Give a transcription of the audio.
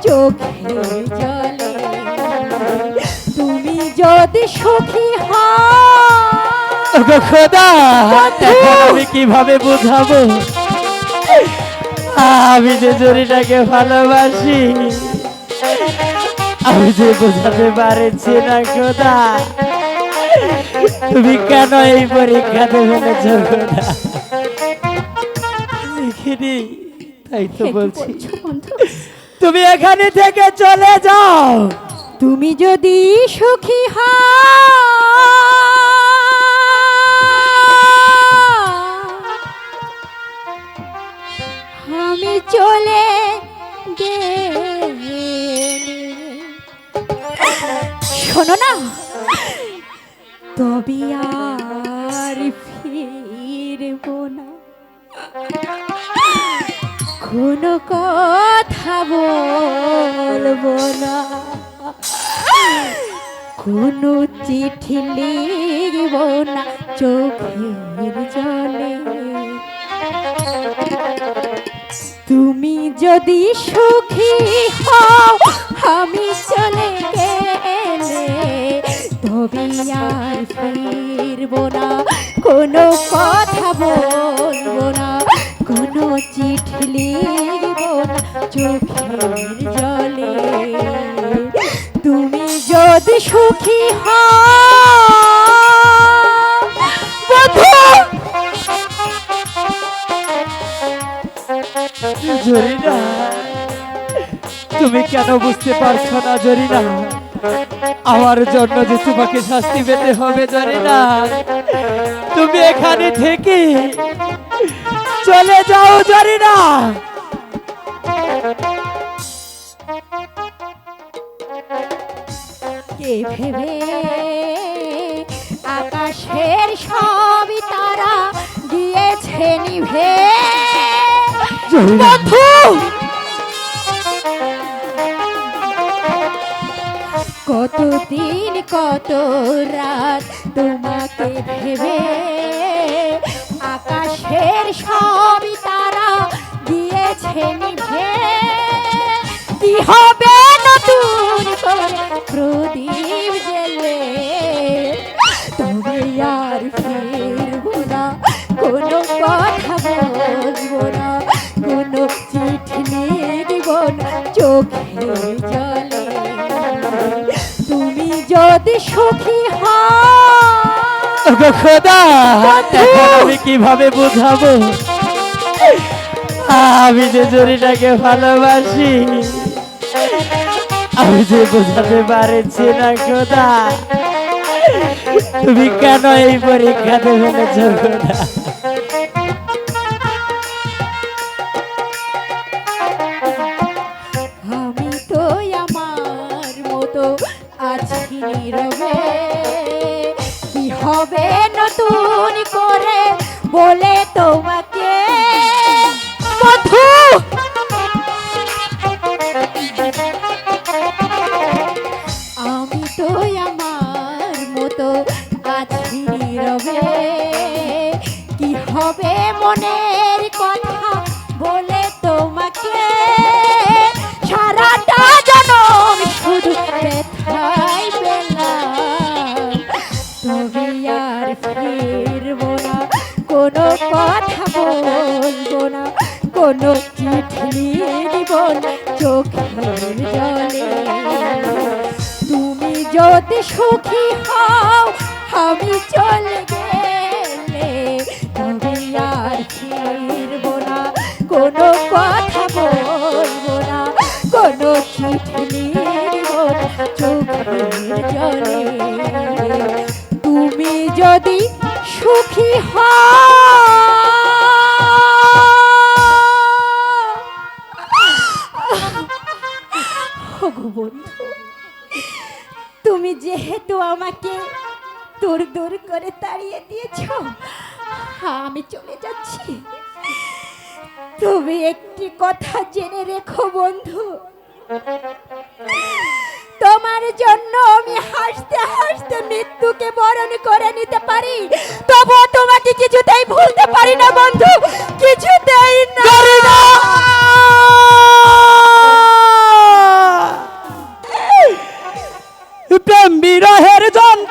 চোখের জলে তুমি যদি সুখী হও ওগো খোদা, এখন আমি কিভাবে বুঝাবো আমি যে জরিটাকে ভালোবাসি? আমি যে বোঝাতে পারছি না খোদা। তুমি কেন এই পরীক্ষাতে ফেলেছ খোদা? দেখিনি তাই তো বলছি, তুমি এখানে থেকে চলে যাও। তুমি যদি সুখী হও আমি চলে গেলে শোনো না, তবে আর ফিরবো না, কোনো কথা বলবো না, কোনো চিঠি লিখব না চোখের জলে। তুমি যদি সুখী হও আমি চলে গেলে তবে আর ফিরবো না, কোনো কথা বলবো না, কোনো চিঠি লিখব না চোখের জলে। তুমি যদি সুখী হও বন্ধু। জরিনা, তুমি কেন বুঝতে পারছো না জরিনা? আমার জন্য যে তোমাকে শাস্তি পেতে হবে জরিনা। তুমি এখানে থেকে চলে যাও জরিনা। কে ভেবে আকাশের সবই তারা গিয়েছে নিভে বন্ধু। কতদিন কত রাত তোমাকে ভেবে আকাশের সবই তারা গিয়েছে নিভে। কি হবে নতুন করে প্রদীপ জেলে তবে আর ফিরবো না, কোনো কথা বলবো না, কোনো চিঠি লিখব না চোখের জলে। তুমি যদি সুখী হও ওগো খোদা, এখন আমি কিভাবে বুঝাবো আমি যে জরিটাকে ভালোবাসি? আমি যে বোঝাতে পারছি না খোদা। তুমি কেন এই পরীক্ষাতে ফেলেছ খোদা? আমি তো আমার মতো আছি নীরবে, কি হবে নতুন করে বলে তোমাকে বন্ধু। আমি তো আমার মতো আছি নীরবে, কি হবে মনের কথা বলে তোমাকে। সারাটা জনম শুধু ব্যথাই পেলাম, তবে আর ফিরবো না, কোনো কথা বলবো না, কোনো চিঠি লিখব না চোখের জলে। তুমি যদি সুখী হও আমি চলে গেলে তবে আর ফিরবো না, কোনো কথা বলবো না, কোনো চিঠি লিখব না চোখের জলে। তুমি যদি সুখী হও বন্ধু। তুমি যেহেতু আমাকে দূর দূর করে তাড়িয়ে দিয়েছ আমি চলে যাচ্ছি, তুমি একটি কথা জেনে রেখো বন্ধু, তোমার জন্য আমি হাসতে হাসতে মৃত্যুকে বরণ করে নিতে পারি, তবুও তোমাকে কিছুতেই ভুলতে পারি না বন্ধু, কিছুতেই না। প্রেম বিরহের যন্ত্রণা